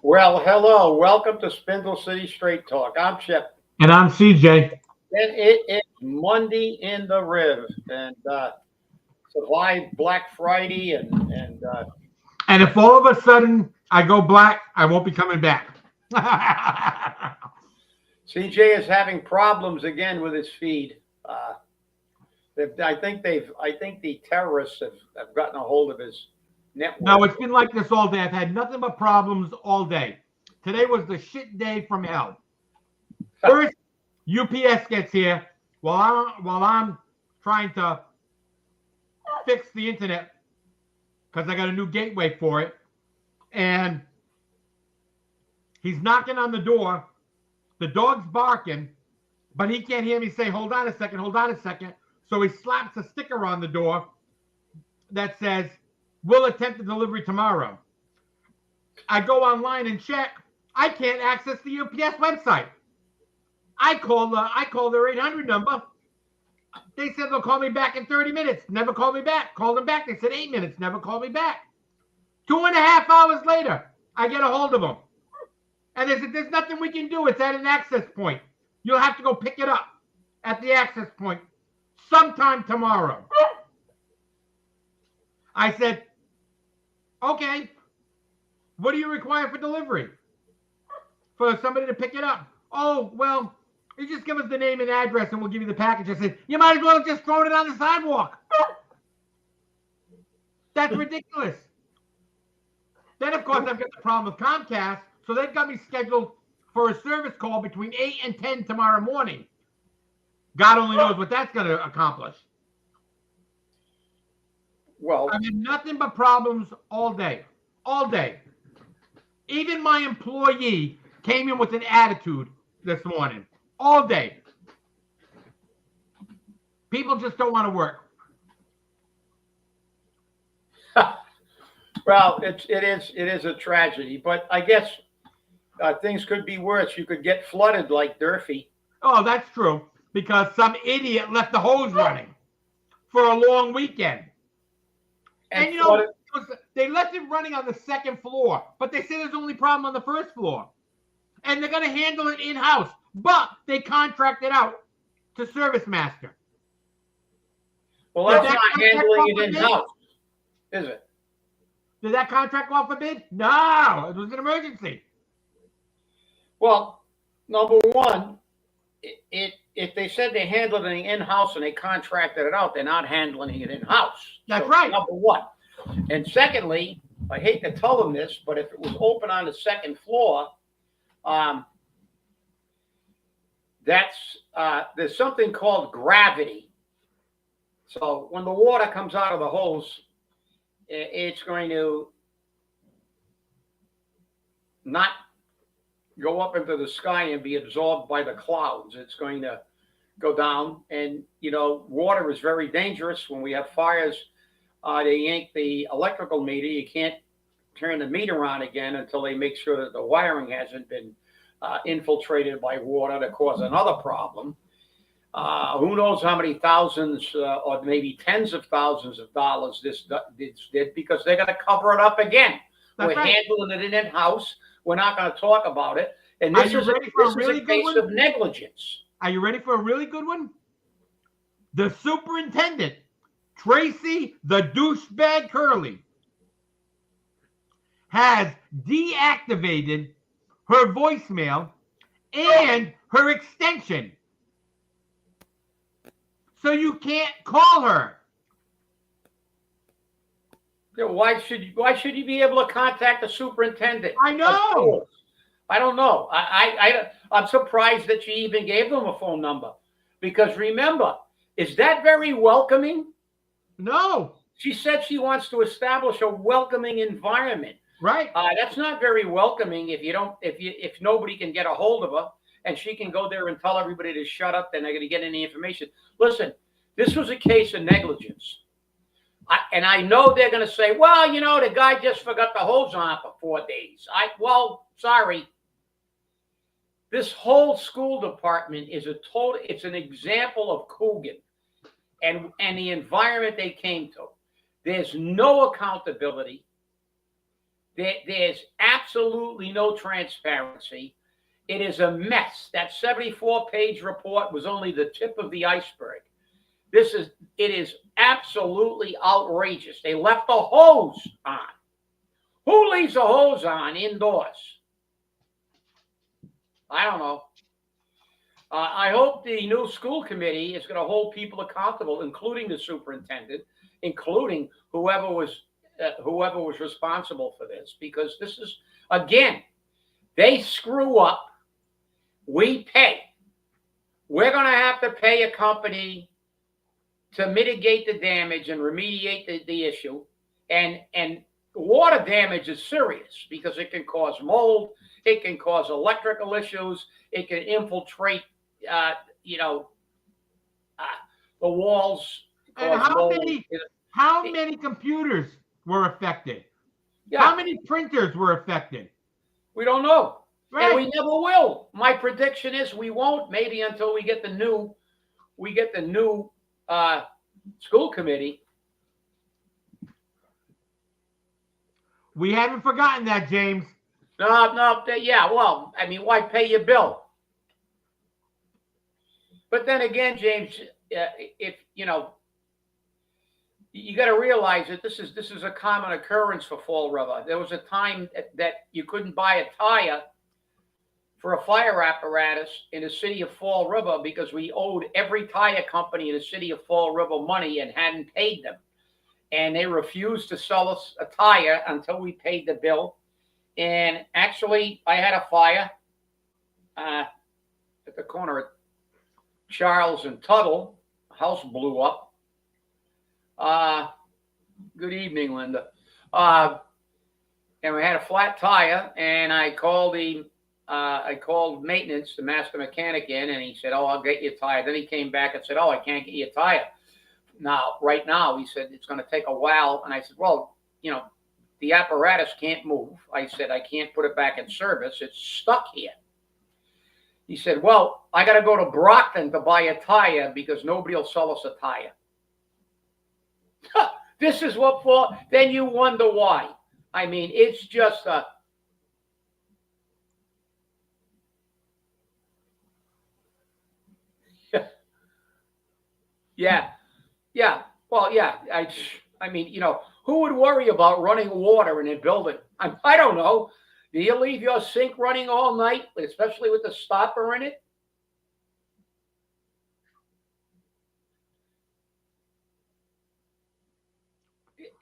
Well, hello. Welcome to Spindle City Straight Talk. I'm Chip. And I'm CJ. And it is Monday in the Riv. And survived Black Friday. And if all of a sudden I go black, I won't be coming back. CJ is having problems again with his feed. I think the terrorists have gotten a hold of his network. No, it's been like this all day. I've had nothing but problems all day. Today was the shit day from hell. First, UPS gets here while I'm trying to fix the internet because I got a new gateway for it. And he's knocking on the door. The dog's barking, but he can't hear me say, hold on a second, hold on a second. So he slaps a sticker on the door that says, we'll attempt the delivery tomorrow. I go online and check. I can't access the UPS website. I call their 800 number. They said they'll call me back in 30 minutes. Never called me back. Called them back. They said 8 minutes. Never called me back. 2.5 hours later, I get a hold of them. And they said, there's nothing we can do. It's at an access point. You'll have to go pick it up at the access point sometime tomorrow. I said, okay, what do you require for delivery? For somebody to pick it up? Oh, well, you just give us the name and address and we'll give you the package. I said, you might as well have just thrown it on the sidewalk. That's ridiculous. Then, of course, I've got the problem with Comcast. So they've got me scheduled for a service call between 8 and 10 tomorrow morning. God only knows what that's going to accomplish. Well, I've had nothing but problems all day. All day. Even my employee came in with an attitude this morning. All day. People just don't want to work. well, it is a tragedy, but I guess things could be worse. You could get flooded like Durfee. Oh, that's true. Because some idiot left the hose running for a long weekend. And you know, they left it running on the second floor, but they say there's only problem on the first floor. And they're going to handle it in-house, but they contracted out to Service Master. Well, that's not handling it in-house, is it? Did that contract go out for bid? No, it was an emergency. Well, number one, if they said they handled it in-house and they contracted it out, they're not handling it in-house. That's right. Number one. And secondly, I hate to tell them this, but if it was open on the second floor, there's something called gravity. So when the water comes out of the hose, it's going to not go up into the sky and be absorbed by the clouds. It's going to go down. And, you know, water is very dangerous. When we have fires, they yank the electrical meter. You can't turn the meter on again until they make sure that the wiring hasn't been infiltrated by water to cause another problem. Who knows how many thousands or maybe tens of thousands of dollars this did, because they're going to cover it up again. We're handling it in-house. We're not going to talk about it. And this is a case of negligence. Are you ready for a really good one? The superintendent, Tracy the douchebag Curley, has deactivated her voicemail and her extension. So you can't call her. Yeah, why should you be able to contact the superintendent? I know. I don't know. I'm surprised that she even gave them a phone number, because remember, is that very welcoming? No. She said she wants to establish a welcoming environment. Right. That's not very welcoming if nobody can get a hold of her and she can go there and tell everybody to shut up. They're not going to get any information. Listen, this was a case of negligence. And I know they're going to say, well, you know, the guy just forgot the hose on for 4 days. Sorry. This whole school department is it's an example of Coogan and the environment they came to. There's no accountability. There's absolutely no transparency. It is a mess. That 74-page report was only the tip of the iceberg. It is absolutely outrageous. They left a hose on. Who leaves a hose on indoors? I don't know. I hope the new school committee is going to hold people accountable, including the superintendent, including whoever was responsible for this, because this is, again, they screw up. We pay. We're going to have to pay a company to mitigate the damage and remediate the issue. And water damage is serious because it can cause mold. It can cause electrical issues. It can infiltrate, the walls. And how many computers were affected? Yeah. How many printers were affected? We don't know. Right. And we never will. My prediction is we won't, maybe until we get the new school committee. We haven't forgotten that, James. No, yeah. Well, I mean, why pay your bill? But then again, James, if you got to realize that this is a common occurrence for Fall River. There was a time that you couldn't buy a tire for a fire apparatus in the city of Fall River because we owed every tire company in the city of Fall River money and hadn't paid them. And they refused to sell us a tire until we paid the bill. And actually, I had a fire at the corner of Charles and Tuttle. House blew up. Good evening, Linda. And we had a flat tire, and I called maintenance, the master mechanic in, and he said, "Oh, I'll get you a tire." Then he came back and said, "Oh, I can't get you a tire right now." He said, "It's going to take a while." And I said, "Well, the apparatus can't move." I said, "I can't put it back in service. It's stuck here." He said, "Well, I got to go to Brockton to buy a tire because nobody will sell us a tire." This is what for. Then you wonder why. I mean, it's just a. Yeah. Well, yeah. I mean, who would worry about running water in a building? I don't know. Do you leave your sink running all night, especially with the stopper in it?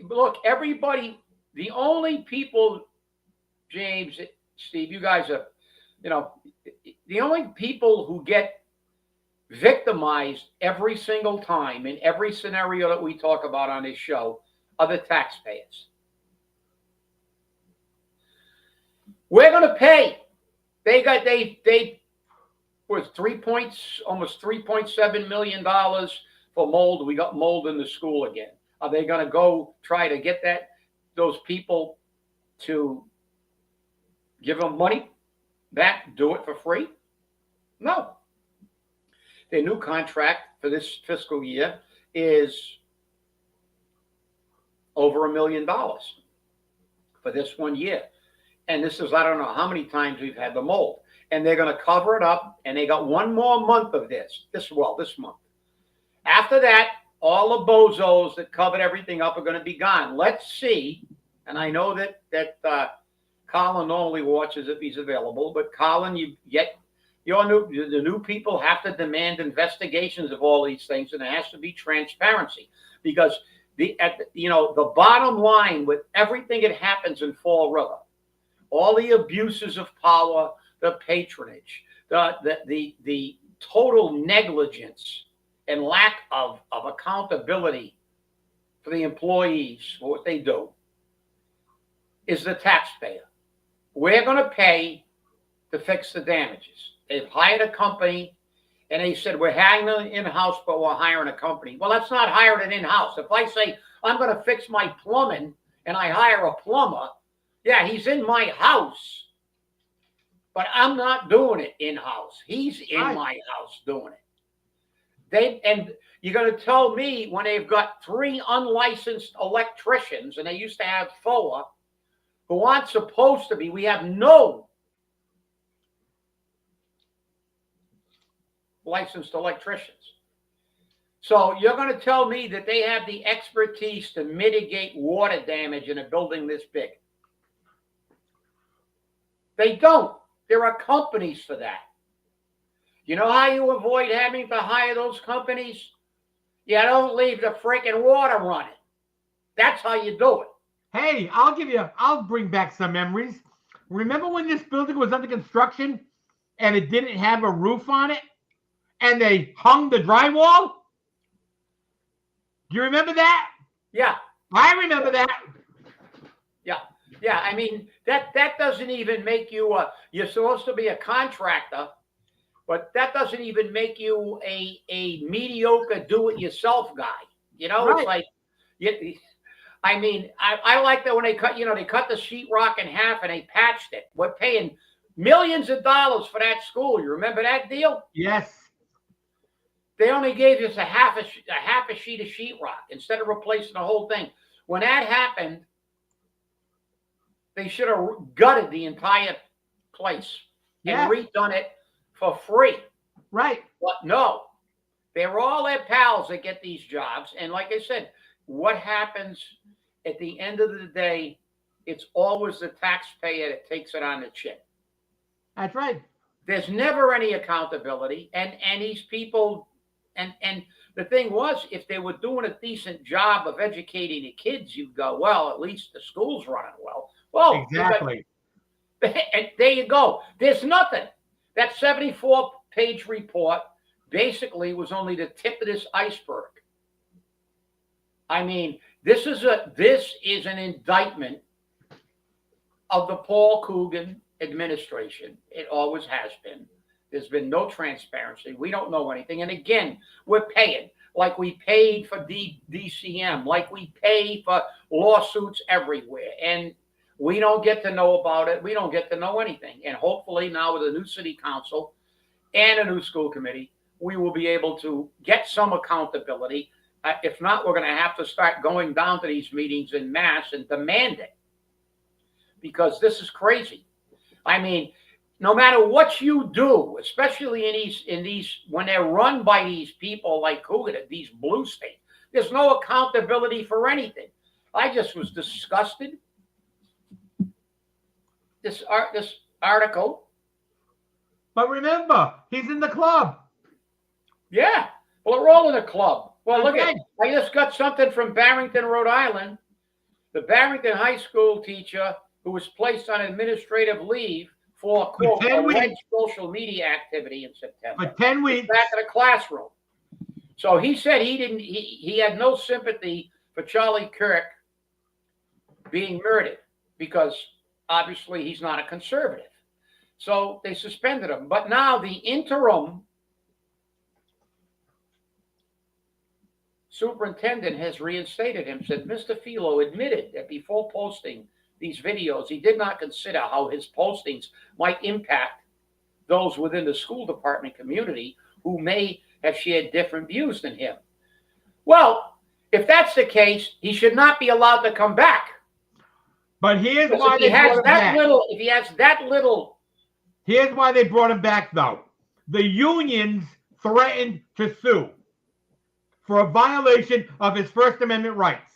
Look, everybody, the only people, James, Steve, you guys are, the only people who get victimized every single time in every scenario that we talk about on this show are the taxpayers. We're going to pay. They was almost $3.7 million for mold. We got mold in the school again. Are they going to go try to get those people to give them money back, do it for free? No. Their new contract for this fiscal year is over $1 million for this 1 year. And this is, I don't know how many times we've had the mold. And they're going to cover it up, and they got one more month of this month. After that, all the bozos that covered everything up are going to be gone. Let's see. And I know that Colin normally watches if he's available, but Colin, the new people have to demand investigations of all these things, and there has to be transparency because the bottom line with everything that happens in Fall River, all the abuses of power, the patronage, the total negligence and lack of accountability for the employees for what they do is the taxpayer. We're going to pay to fix the damages. They've hired a company, and they said, we're hiring an in-house, but we're hiring a company. Well, that's not hiring an in-house. If I say I'm going to fix my plumbing and I hire a plumber, yeah, he's in my house, but I'm not doing it in-house. He's in my house doing it. And you're going to tell me when they've got 3 unlicensed electricians, and they used to have 4, who aren't supposed to be. We have no licensed electricians. So you're going to tell me that they have the expertise to mitigate water damage in a building this big? They don't. There are companies for that. You know how you avoid having to hire those companies? You don't leave the freaking water running. That's how you do it. Hey, I'll bring back some memories. Remember when this building was under construction and it didn't have a roof on it and they hung the drywall? Do you remember that? Yeah. I remember that. Yeah. Yeah. I mean, that doesn't even make you, you're supposed to be a contractor, but that doesn't even make you a mediocre do-it-yourself guy. You know, Right. It's like, I mean, I like that when they cut the sheetrock in half and they patched it. We're paying millions of dollars for that school. You remember that deal? Yes. They only gave us a half a sheet of sheetrock instead of replacing the whole thing. When that happened, they should have gutted the entire place and redone it for free. Right. But no, they're all their pals that get these jobs. And like I said, what happens at the end of the day, it's always the taxpayer that takes it on the chin. That's right. There's never any accountability. And these people, and the thing was, if they were doing a decent job of educating the kids, you'd go, well, at least the school's running well. Well, exactly. And there you go. There's nothing. That 74-page report basically was only the tip of this iceberg. I mean, this is an indictment of the Paul Coogan administration. It always has been. There's been no transparency. We don't know anything. And again, we're paying like we paid for DCM, like we pay for lawsuits everywhere. And we don't get to know about it. We don't get to know anything. And hopefully now with a new city council and a new school committee, we will be able to get some accountability. If not, we're going to have to start going down to these meetings in mass and demand it, because this is crazy. I mean, no matter what you do, especially in these when they're run by these people like Coogan, these blue states, there's no accountability for anything. I just was disgusted. This article. But remember, he's in the club. Yeah. Well, they're all in the club. Well, look Okay. I just got something from Barrington, Rhode Island. The Barrington High School teacher who was placed on administrative leave for, quote, alleged social media activity in September. For 10 weeks. Back in the classroom. So he said he had no sympathy for Charlie Kirk being murdered because obviously he's not a conservative. So they suspended him. But now the interim superintendent has reinstated him, said Mr. Philo admitted that before posting these videos, he did not consider how his postings might impact those within the school department community who may have shared different views than him. Well, if that's the case, he should not be allowed to come back. But here's why if he has that little. Here's why they brought him back, though. The unions threatened to sue for a violation of his First Amendment rights.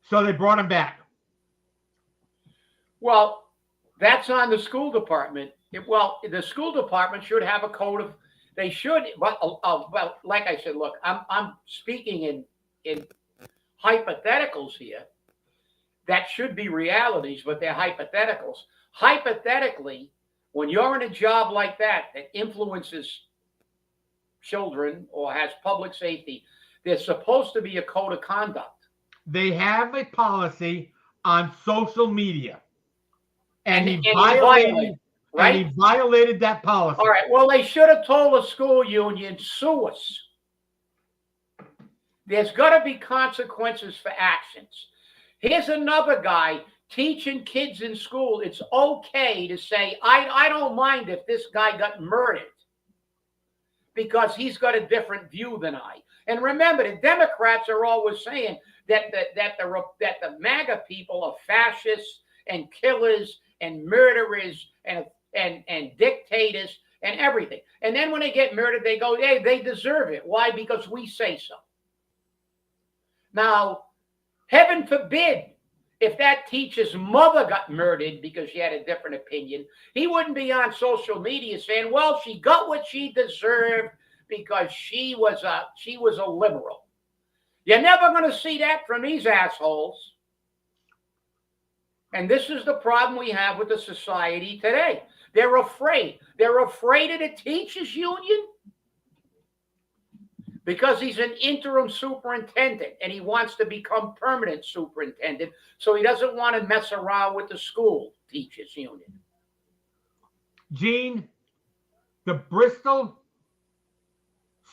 So they brought him back. Well, that's on the school department. The school department should have a code of. They should. Well, like I said, look, I'm speaking in hypotheticals here. That should be realities, but they're hypotheticals. Hypothetically, when you're in a job like that influences children or has public safety, there's supposed to be a code of conduct. They have a policy on social media. And he violated that policy. All right. Well, they should have told the school union, sue us. There's got to be consequences for actions. Here's another guy teaching kids in school. It's okay to say, I don't mind if this guy got murdered because he's got a different view than I. And remember, the Democrats are always saying that the MAGA people are fascists and killers and murderers and dictators and everything. And then when they get murdered, they go, hey, they deserve it. Why? Because we say so. Now, heaven forbid, if that teacher's mother got murdered because she had a different opinion, he wouldn't be on social media saying, well, she got what she deserved because she was a liberal. You're never going to see that from these assholes. And this is the problem we have with the society today. They're afraid. They're afraid of the teachers union because he's an interim superintendent and he wants to become permanent superintendent. So he doesn't want to mess around with the school teachers union. Gene, the Bristol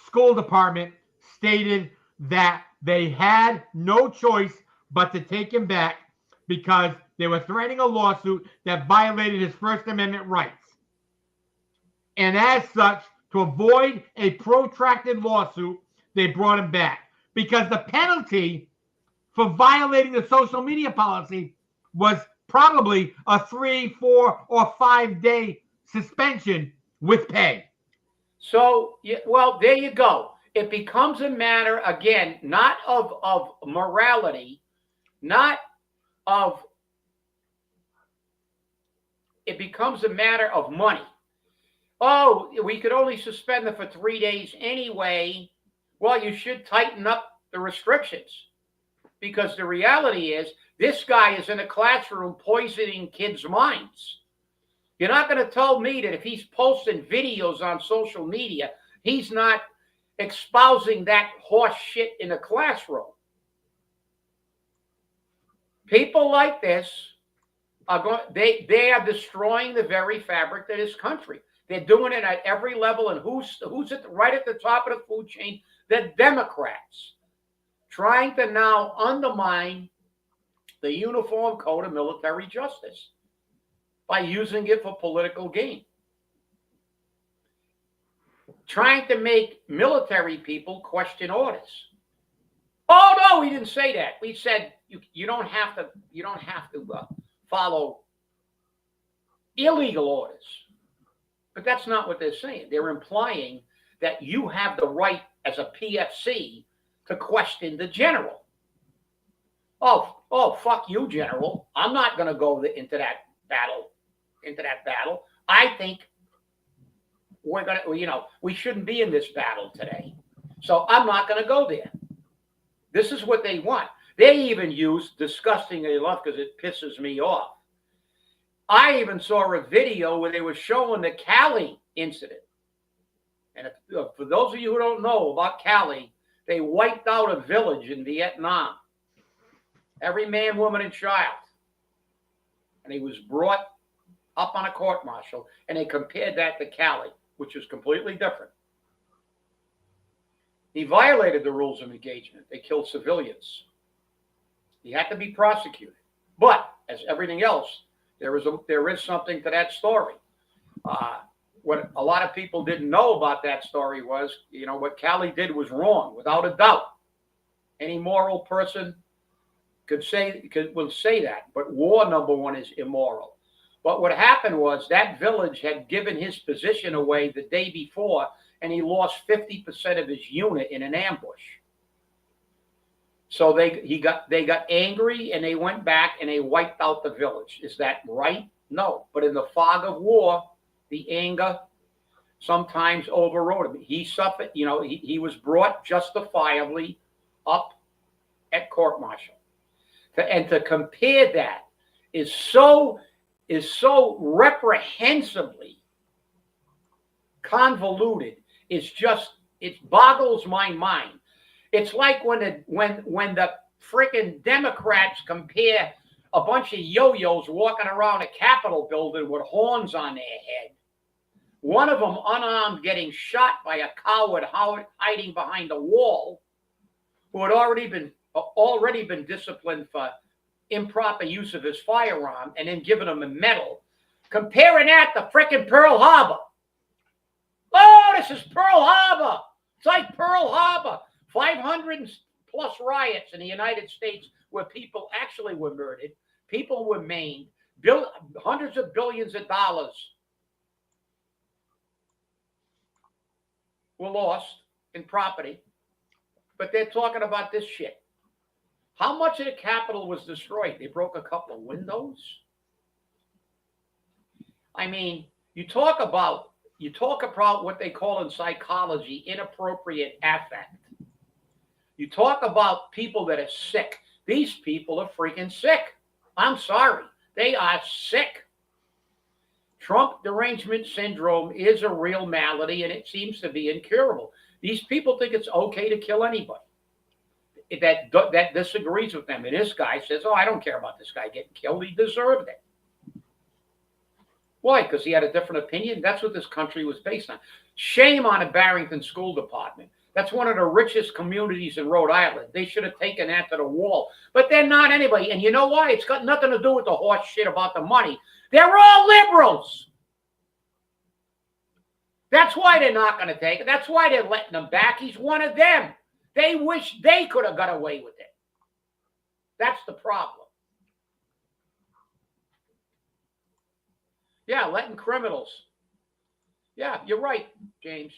School Department stated that they had no choice but to take him back because they were threatening a lawsuit that violated his First Amendment rights. And as such, to avoid a protracted lawsuit, they brought him back. Because the penalty for violating the social media policy was probably a 3, 4, or 5 day suspension with pay. So, well, there you go. It becomes a matter, again, not of morality, not of, it becomes a matter of money. Oh, we could only suspend them for 3 days anyway. Well, you should tighten up the restrictions because the reality is this guy is in a classroom poisoning kids' minds. You're not going to tell me that if he's posting videos on social media, he's not espousing that horse shit in the classroom. People like this are going, they are destroying the very fabric of this country. They're doing it at every level. And who's right at the top of the food chain? The Democrats, trying to now undermine the Uniform Code of Military Justice by using it for political gain. Trying to make military people question orders. Oh no, we didn't say that. We said you don't have to follow illegal orders. But that's not what they're saying. They're implying that you have the right as a PFC to question the general. Oh, fuck you, general. I'm not going to go into that battle. I think we're going to, we shouldn't be in this battle today. So I'm not going to go there. This is what they want. They even use disgustingly enough because it pisses me off. I even saw a video where they were showing the Cali incident. And for those of you who don't know about Cali, they wiped out a village in Vietnam. Every man, woman, and child. And he was brought up on a court-martial, and they compared that to Cali, which is completely different. He violated the rules of engagement. They killed civilians. He had to be prosecuted. But, as everything else, there is something to that story. What a lot of people didn't know about that story was, what Cali did was wrong, without a doubt. Any moral person will say that. But war, number one, is immoral. But what happened was that village had given his position away the day before, and he lost 50% of his unit in an ambush. So they got angry and they went back and they wiped out the village. Is that right? No. But in the fog of war, the anger sometimes overrode him. He suffered, he was brought justifiably up at court-martial. And to compare that is so reprehensibly convoluted. It boggles my mind. It's like when the freaking Democrats compare a bunch of yo-yos walking around a Capitol building with horns on their head. One of them unarmed getting shot by a coward hiding behind a wall who had already been disciplined for improper use of his firearm and then given him a medal. Comparing that to freaking Pearl Harbor. Oh, this is Pearl Harbor. It's like Pearl Harbor. 500 plus riots in the United States where people actually were murdered, people were maimed, hundreds of billions of dollars were lost in property, but they're talking about this shit. How much of the Capitol was destroyed? They broke a couple of windows. I mean, you talk about what they call in psychology inappropriate affect. You talk about people that are sick. These people are freaking sick. I'm sorry. They are sick. Trump derangement syndrome is a real malady, and it seems to be incurable. These people think it's okay to kill anybody that disagrees with them. And this guy says, oh, I don't care about this guy getting killed. He deserved it. Why? Because he had a different opinion? That's what this country was based on. Shame on the Barrington School Department. That's one of the richest communities in Rhode Island. They should have taken that to the wall. But they're not anybody. And you know why? It's got nothing to do with the horse shit about the money. They're all liberals. That's why they're not going to take it. That's why they're letting him back. He's one of them. They wish they could have got away with it. That's the problem. Yeah, letting criminals. Yeah, you're right, James.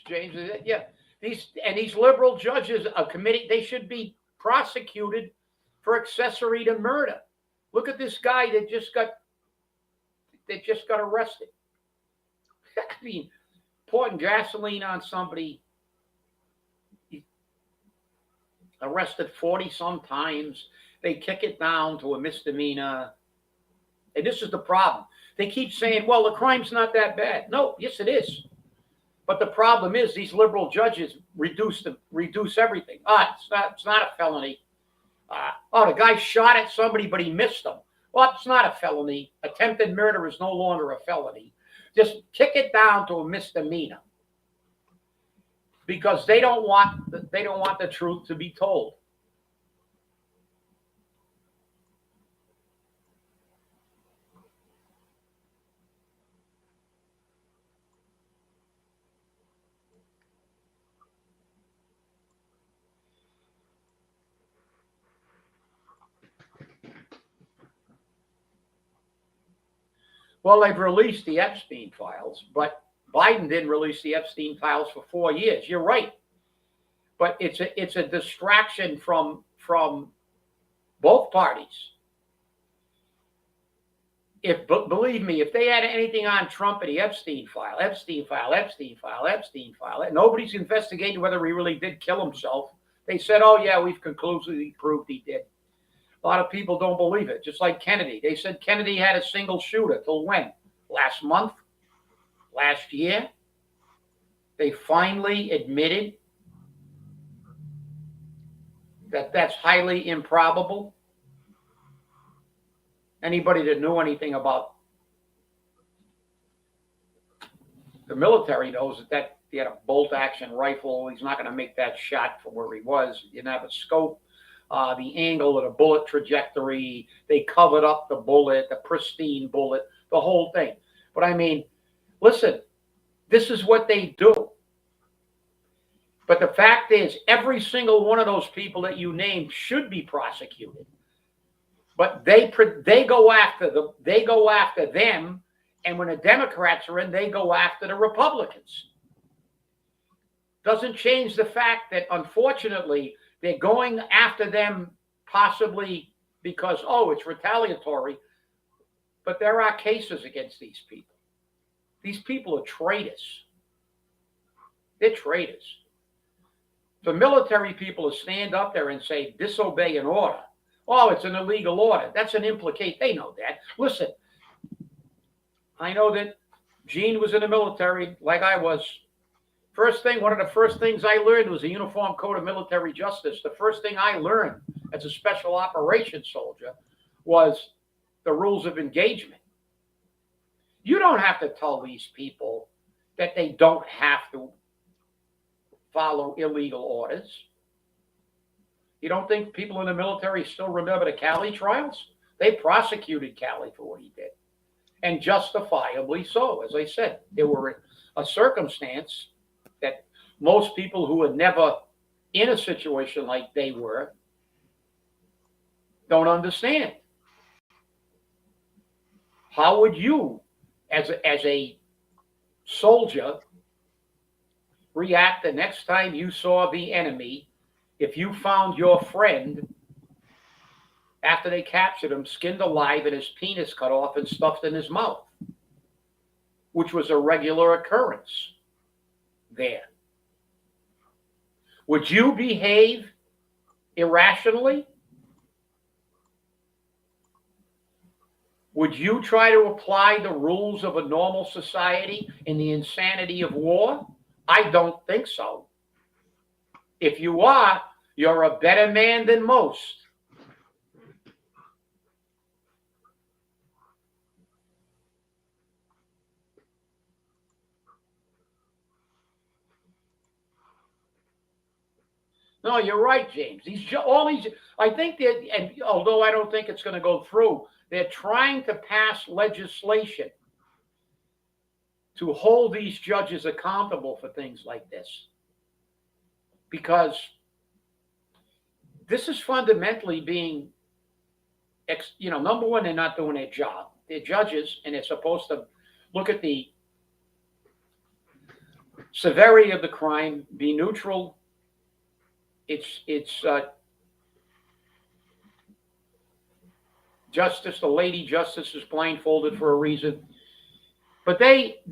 Yeah. These liberal judges are committed. They should be prosecuted for accessory to murder. Look at this guy that just got arrested. I mean, pouring gasoline on somebody. He arrested 40 some times. They kick it down to a misdemeanor. And this is the problem. They keep saying, well, the crime's not that bad. No, yes, it is. But the problem is these liberal judges reduce everything. It's not a felony. The guy shot at somebody, but he missed them. Well, it's not a felony. Attempted murder is no longer a felony. Just kick it down to a misdemeanor because they don't want the truth to be told. Well, they've released the Epstein files, but Biden didn't release the Epstein files for 4 years. You're right. But it's a distraction from both parties. Believe me, if they had anything on Trump and the Epstein file, nobody's investigating whether he really did kill himself. They said, oh, yeah, we've conclusively proved he did. A lot of people don't believe it, just like Kennedy. They said Kennedy had a single shooter till when? Last month? Last year? They finally admitted that that's highly improbable. Anybody that knew anything about the military knows that he had a bolt-action rifle. He's not going to make that shot from where he was. He didn't have a scope. The angle of the bullet trajectory, they covered up the bullet, the pristine bullet, the whole thing. But I mean, listen, this is what they do. But the fact is, every single one of those people that you named should be prosecuted. But they go after them, and when the Democrats are in, they go after the Republicans. Doesn't change the fact that, unfortunately, they're going after them possibly because, it's retaliatory. But there are cases against these people. These people are traitors. They're traitors. For military people to stand up there and say, disobey an order. Oh, it's an illegal order. That's an implication. They know that. Listen, I know that Gene was in the military like I was. One of the first things I learned was the Uniform Code of Military Justice. The first thing I learned as a special operations soldier was the rules of engagement. You don't have to tell these people that they don't have to follow illegal orders. You don't think people in the military still remember the Cali trials? They prosecuted Cali for what he did. And justifiably so. As I said, there were a circumstance that most people who were never in a situation like they were don't understand. How would you, as a soldier, react the next time you saw the enemy if you found your friend after they captured him skinned alive and his penis cut off and stuffed in his mouth, which was a regular occurrence there? Would you behave irrationally? Would you try to apply the rules of a normal society in the insanity of war? I don't think so. If you are, you're a better man than most. No, you're right, James. All these, I think that, and although I don't think it's going to go through, they're trying to pass legislation to hold these judges accountable for things like this. Because this is fundamentally being, number one, they're not doing their job. They're judges, and they're supposed to look at the severity of the crime, be neutral. It's justice. The lady justice is blindfolded for a reason, but they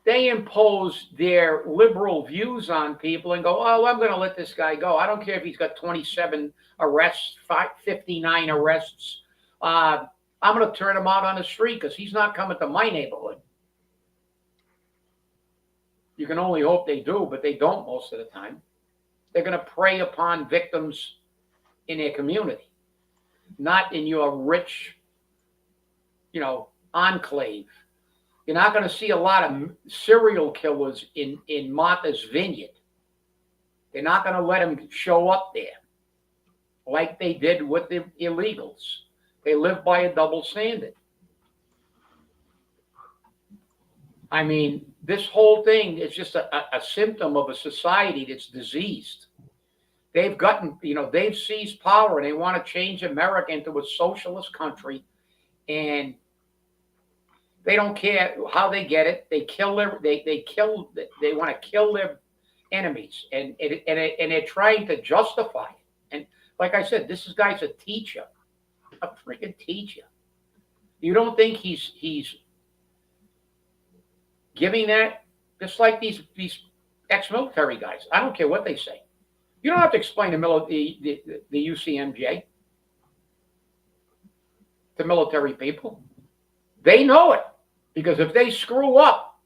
impose their liberal views on people and go, oh, I'm going to let this guy go. I don't care if he's got 27 arrests, 59 arrests. I'm going to turn him out on the street because he's not coming to my neighborhood. You can only hope they do, but they don't most of the time. They're going to prey upon victims in their community, not in your rich, enclave. You're not going to see a lot of serial killers in Martha's Vineyard. They're not going to let them show up there like they did with the illegals. They live by a double standard. I mean, this whole thing is just a symptom of a society that's diseased. They've gotten, they've seized power and they want to change America into a socialist country, and they don't care how they get it. They want to kill their enemies, and they're trying to justify it. And like I said, this guy's a teacher, a freaking teacher. You don't think he's giving that? Just like these ex-military guys. I don't care what they say. You don't have to explain the UCMJ to military people. They know it, because if they screw up,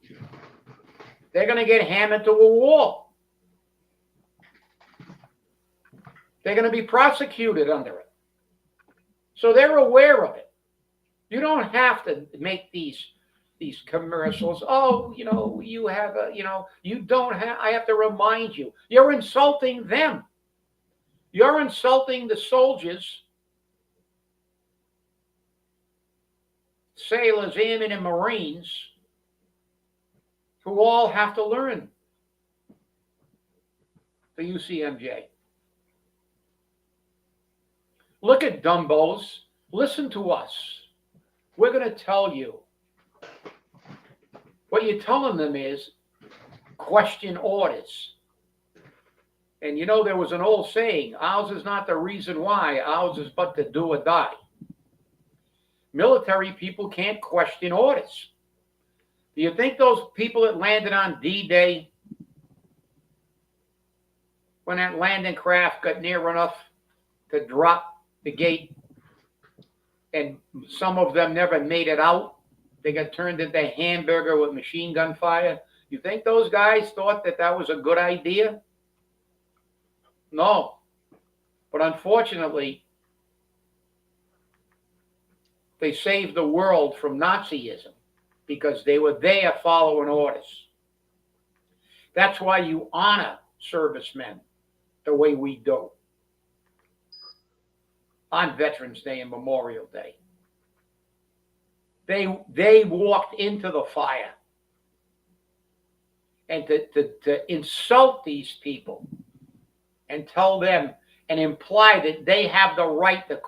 they're going to get hammered to a wall. They're going to be prosecuted under it. So they're aware of it. You don't have to make these commercials. Oh, you have you don't have, I have to remind you. You're insulting them. You're insulting the soldiers, sailors, airmen, and Marines, who all have to learn the UCMJ. Look at dumbos. Listen to us. We're going to tell you. What you're telling them is question orders. And there was an old saying, ours is not the reason why, ours is but to do or die. Military people can't question orders. Do you think those people that landed on D-Day, when that landing craft got near enough to drop the gate, and some of them never made it out, they got turned into a hamburger with machine gun fire? You think those guys thought that was a good idea? No. But unfortunately, they saved the world from Nazism because they were there following orders. That's why you honor servicemen the way we do on Veterans Day and Memorial Day. They walked into the fire, and to insult these people and tell them and imply that they have the right to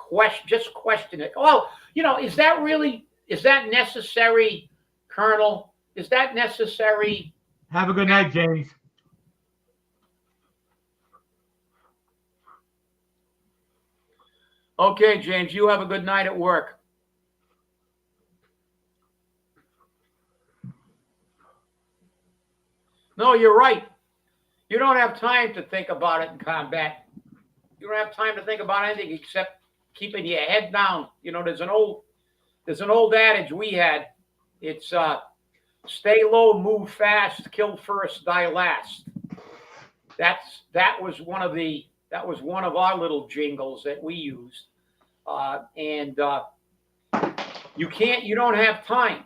question it. Oh, is that really is that necessary, Colonel? Is that necessary? Have a good night, James. Okay, James, you have a good night at work. No, you're right. You don't have time to think about it in combat. You don't have time to think about anything except keeping your head down. You know, there's an old adage we had. It's stay low, move fast, kill first, die last. That was one of our little jingles that we used. And you don't have time.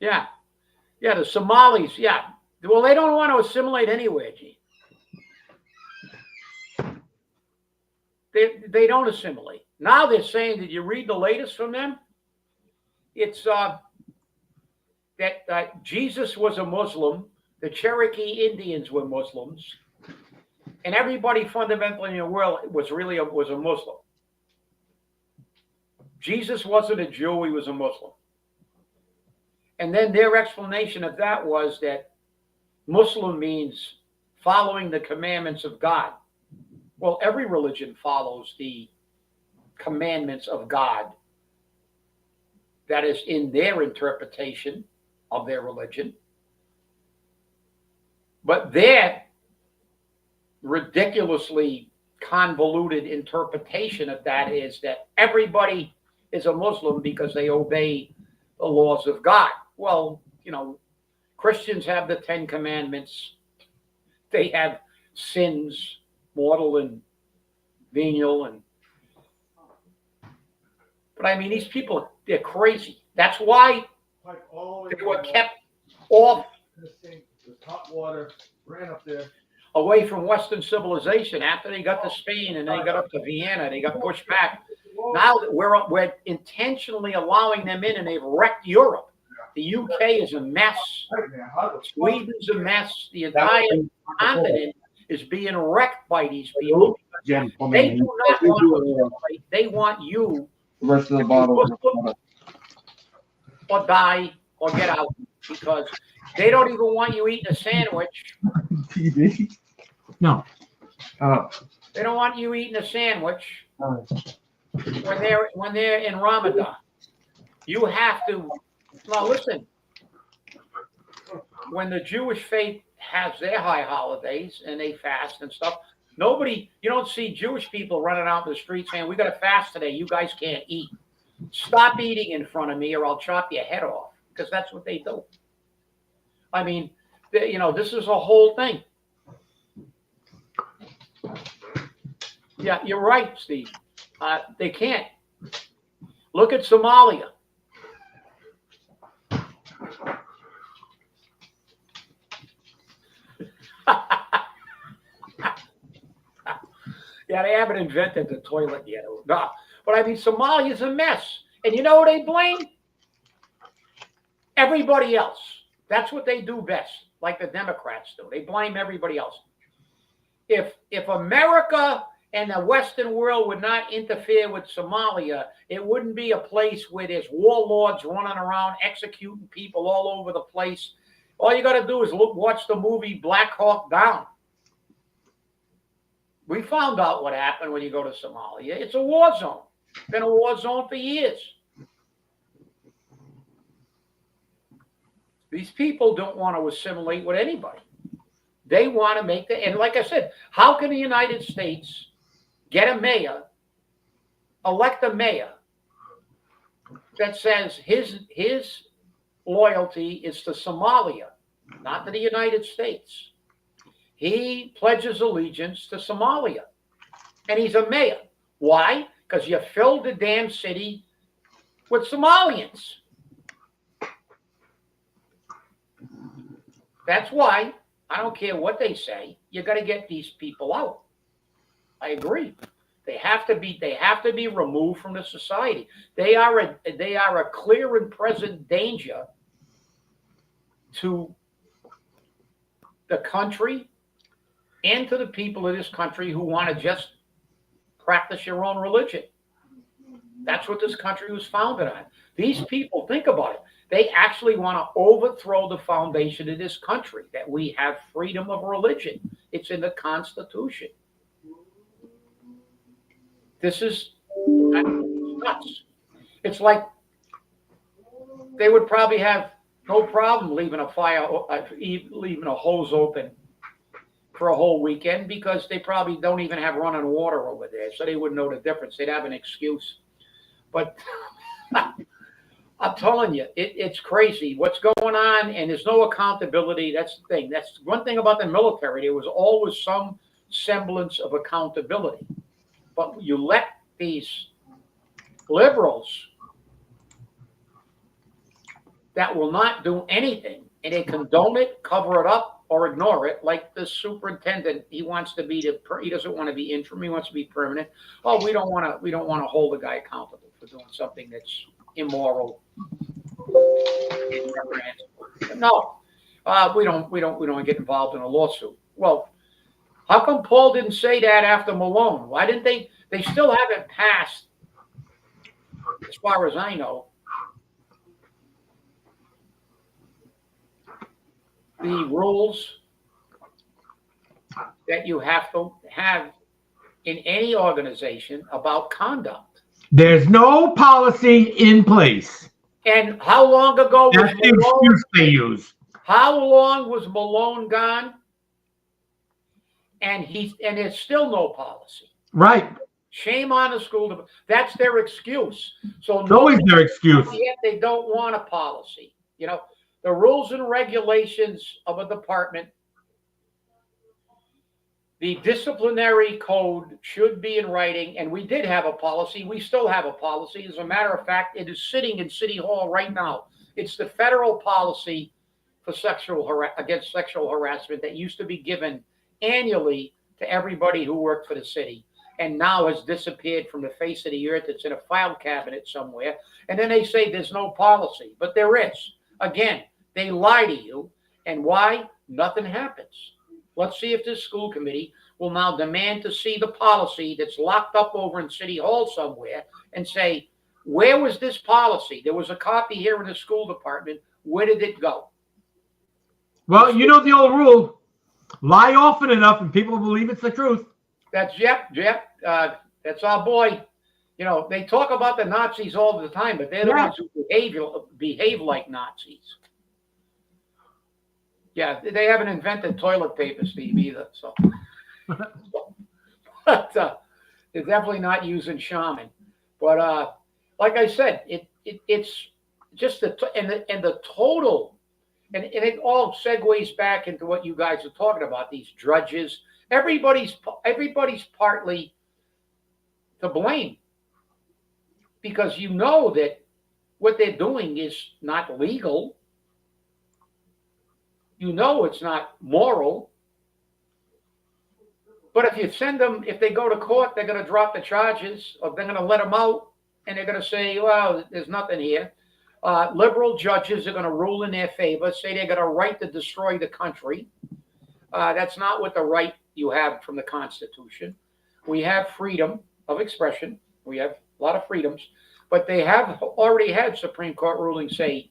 Yeah. Yeah, the Somalis, yeah. Well, they don't want to assimilate anywhere, Gene. They don't assimilate. Now they're saying, did you read the latest from them? It's that Jesus was a Muslim, the Cherokee Indians were Muslims, and everybody fundamentally in the world was a Muslim. Jesus wasn't a Jew, he was a Muslim. And then their explanation of that was that Muslim means following the commandments of God. Well, every religion follows the commandments of God. That is in their interpretation of their religion. But their ridiculously convoluted interpretation of that is that everybody is a Muslim because they obey the laws of God. Well, Christians have the 10 Commandments. They have sins, mortal and venial, but I mean, these people, they're crazy. That's why they were kept off There's hot water, ran up there. away from Western civilization. After they got to Spain and they got up to Vienna, they got pushed back. Now we're intentionally allowing them in, and they've wrecked Europe. The UK is a mess. Sweden's a mess. The entire continent is being wrecked by these people. They do not want to assimilate. They want you The rest of the bottle. or die or get out, because they don't even want you eating a sandwich. TV. No. Oh. They don't want you eating a sandwich when they're in Ramadan. You have to. Now listen. When the Jewish faith has their high holidays and they fast and stuff, you don't see Jewish people running out in the street saying, "We got to fast today. You guys can't eat. Stop eating in front of me, or I'll chop your head off." Because that's what they do. I mean, this is a whole thing. Yeah, you're right, Steve. They can't. Look at Somalia. Yeah, they haven't invented the toilet yet. No. But I mean, Somalia's a mess. And you know who they blame? Everybody else. That's what they do best, like the Democrats do. They blame everybody else. If America and the Western world would not interfere with Somalia, it wouldn't be a place where there's warlords running around executing people all over the place. All you got to do is watch the movie Black Hawk Down. We found out what happened when you go to Somalia. It's a war zone. It's been a war zone for years. These people don't want to assimilate with anybody. They want to make and like I said, how can the United States get a mayor, elect a mayor that says his loyalty is to Somalia, not to the United States? He pledges allegiance to Somalia, and he's a mayor. Why? Because you filled the damn city with Somalians. That's why. I don't care what they say. You got to get these people out. I agree. They have to be removed from the society. They are a clear and present danger to the country and to the people of this country who want to just practice your own religion. That's what this country was founded on. These people, think about it. They actually want to overthrow the foundation of this country, that we have freedom of religion. It's in the Constitution. This is nuts. It's like they would probably have no problem leaving a hose open for a whole weekend, because they probably don't even have running water over there, so they wouldn't know the difference. They'd have an excuse. But I'm telling you, it's crazy what's going on, and there's no accountability. That's the thing. That's one thing about the military. There was always some semblance of accountability. But you let these liberals that will not do anything, and they condone it, cover it up, or ignore it, like the superintendent. He wants to be he doesn't want to be interim. He wants to be permanent. Oh, we don't want to hold the guy accountable for doing something that's immoral. No, we don't get involved in a lawsuit. Well, how come Paul didn't say that after Malone? Why didn't they? They still haven't passed, as far as I know, the rules that you have to have in any organization about conduct. There's no policy in place. And how long ago was That's the excuse they use. How long was Malone gone? And there's still no policy. Right. Shame on the school. That's their excuse. So It's always their excuse. Yet they don't want a policy. You know, the rules and regulations of a department, the disciplinary code should be in writing, and we did have a policy. We still have a policy. As a matter of fact, it is sitting in City Hall right now. It's the federal policy for against sexual harassment that used to be given annually to everybody who worked for the city, and now has disappeared from the face of the earth. It's in a file cabinet somewhere. And then they say there's no policy, but there is. Again, they lie to you. And why? Nothing happens. Let's see if this school committee will now demand to see the policy that's locked up over in City Hall somewhere and say, where was this policy? There was a copy here in the school department. Where did it go? Well, you know the old rule. Lie often enough and people believe it's the truth. That's Jeff. That's our boy. You know, they talk about the Nazis all the time, but they're the ones who behave like Nazis. Yeah, they haven't invented toilet paper, Steve, either. So, but they're definitely not using shaman. But like I said, it's just the total, and it all segues back into what you guys are talking about. These drudges, everybody's partly to blame, because you know that what they're doing is not legal. You know it's not moral. But if you send them, if they go to court, they're going to drop the charges, or they're going to let them out, and they're going to say, well, there's nothing here. Liberal judges are going to rule in their favor, say they got a right to destroy the country. That's not what the right you have from the Constitution. We have freedom of expression. We have a lot of freedoms, but they have already had Supreme Court rulings say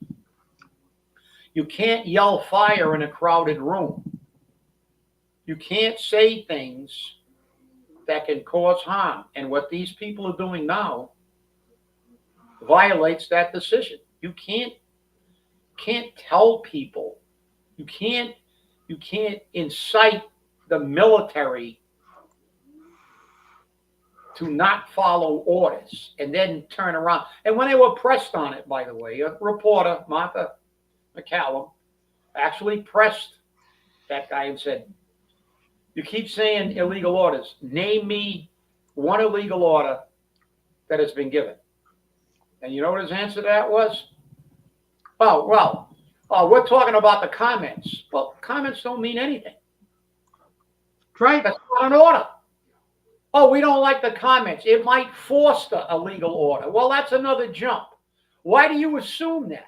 you can't yell fire in a crowded room. You can't say things that can cause harm. And what these people are doing now violates that decision. You can't tell people. You can't incite the military to not follow orders and then turn around. And when they were pressed on it, by the way, a reporter, Martha McCallum, actually pressed that guy and said, you keep saying illegal orders. Name me one illegal order that has been given. And you know what his answer to that was? Oh, well, we're talking about the comments. Well, comments don't mean anything. Right. That's not an order. Oh, we don't like the comments. It might foster a legal order. Well, that's another jump. Why do you assume that?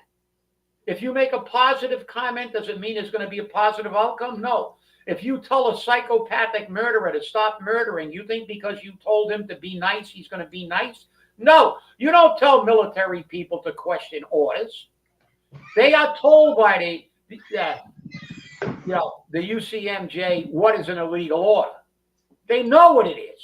If you make a positive comment, does it mean there's going to be a positive outcome? No. If you tell a psychopathic murderer to stop murdering, you think because you told him to be nice, he's going to be nice? No, you don't tell military people to question orders. They are told by the UCMJ what is an illegal order. They know what it is.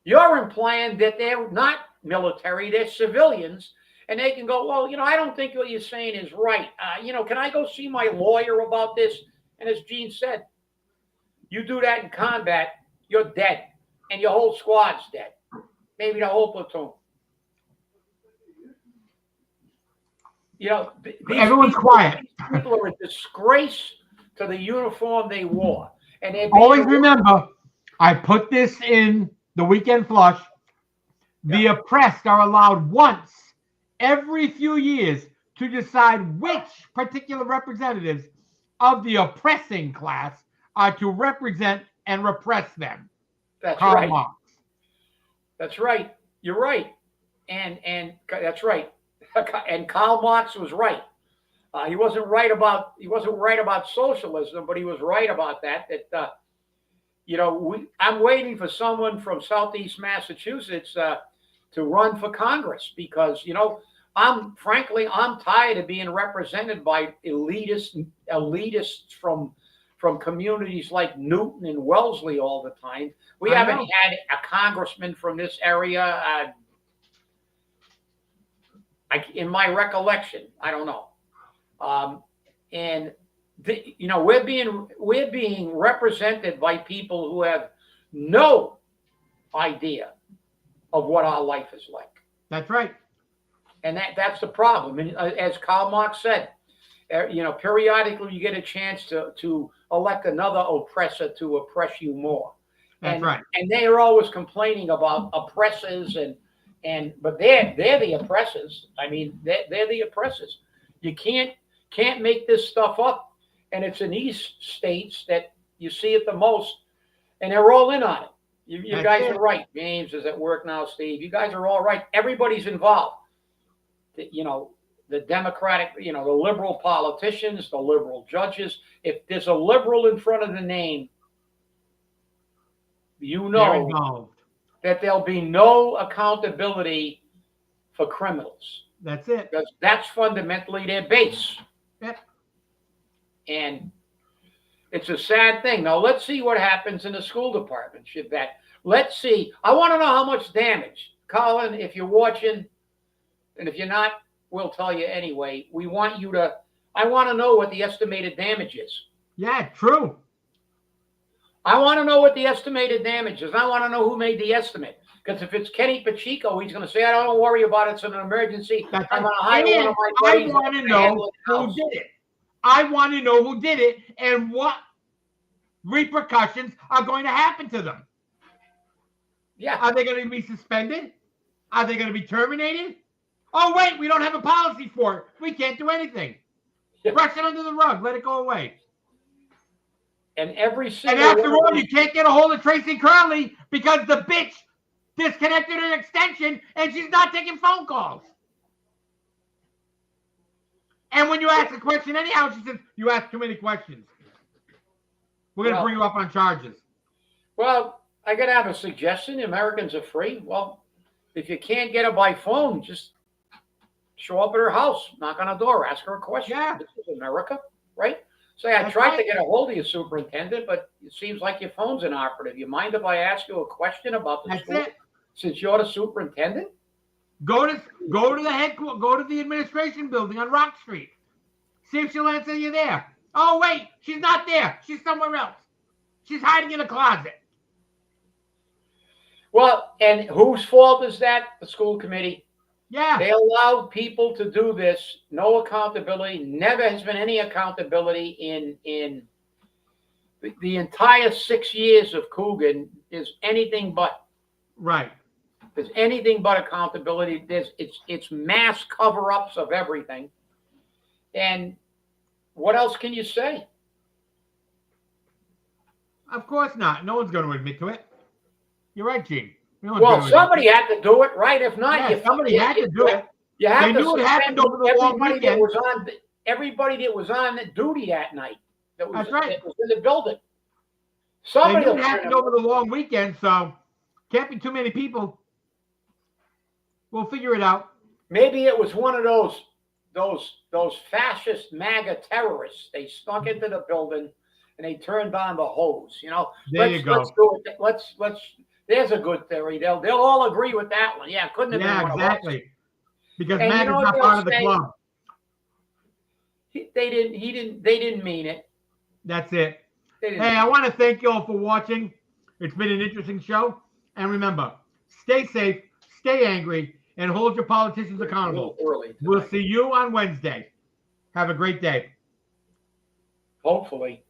You're implying that they're not military, they're civilians, and they can go, well, I don't think what you're saying is right. Can I go see my lawyer about this? And as Gene said, you do that in combat, you're dead, and your whole squad's dead, maybe the whole platoon. Everyone's quiet. These people are a disgrace to the uniform they wore. And always remember, I put this in the weekend flush. The oppressed are allowed once every few years to decide which particular representatives of the oppressing class are to represent and repress them. That's Karl right. Marx. That's right. You're right. And that's right. And Karl Marx was right. He wasn't right about socialism, but he was right about that. I'm waiting for someone from Southeast Massachusetts to run for Congress because I'm tired of being represented by elitists from communities like Newton and Wellesley all the time. We haven't had a congressman from this area. In my recollection, I don't know. We're being represented by people who have no idea of what our life is like. That's right. And that's the problem. And as Karl Marx said, periodically you get a chance to elect another oppressor to oppress you more. That's right. And they are always complaining about oppressors but they're the oppressors. I mean, they're the oppressors. You can't make this stuff up. And it's in these states that you see it the most, and they're all in on it. You guys are right. James is at work now, Steve. You guys are all right. Everybody's involved. The Democratic, the liberal politicians, the liberal judges. If there's a liberal in front of the name, that there'll be no accountability for criminals. That's it. Because that's fundamentally their base. Yep. And it's a sad thing. Now, let's see what happens in the school department. Let's see. I want to know how much damage. Colin, if you're watching, and if you're not, we'll tell you anyway. I want to know what the estimated damage is. Yeah, true. I want to know what the estimated damage is. I want to know who made the estimate. Because if it's Kenny Pacheco, he's going to say, I don't worry about it. It's an emergency. I'm going to hire one of my buddies. I want to know who did it. I want to know who did it and what repercussions are going to happen to them. Yeah. Are they going to be suspended? Are they going to be terminated? Oh, wait, we don't have a policy for it. We can't do anything. Yeah. Brush it under the rug. Let it go away. And after all, you can't get a hold of Tracy Curley because the bitch disconnected her extension and she's not taking phone calls. And when you ask a question anyhow, she says, you ask too many questions. We're going to bring you up on charges. Well, I got to have a suggestion. Americans are free. Well, if you can't get her by phone, just show up at her house, knock on her door, ask her a question. Yeah. This is America, right? Say, I tried to get a hold of you, superintendent, but it seems like your phone's inoperative. You mind if I ask you a question about the school? Since you're the superintendent? Go to the administration building on Rock Street. See if she'll answer you there. Oh, wait, she's not there. She's somewhere else. She's hiding in a closet. Well, and whose fault is that? The school committee. Yeah. They allowed people to do this. No accountability. Never has been any accountability in the entire 6 years of Coogan is anything but. Right. There's anything but accountability. It's mass cover-ups of everything. And what else can you say? Of course not. No one's going to admit to it. You're right, Gene. Well, somebody had to do it, right? If not, somebody had to do it. You have they knew it happened over the long weekend. Everybody that was on duty that night. That's right. that was in the building. They Somebody knew will it turn happened them over the long weekend, so can't be too many people. We'll figure it out. Maybe it was one of those fascist MAGA terrorists. They snuck into the building and they turned on the hose. You know, There you go. let's do it. Let's. There's a good theory. They'll all agree with that one. Yeah, it couldn't have been Yeah, one of exactly. Because And you MAGA's know what not they'll part of the say? club. us. They didn't mean it. That's it. They didn't Hey, mean I it. want to thank you all for watching. It's been an interesting show. And remember, stay safe, stay angry, and hold your politicians A accountable. little early We'll tonight. see you on Wednesday. Have a great day. Hopefully.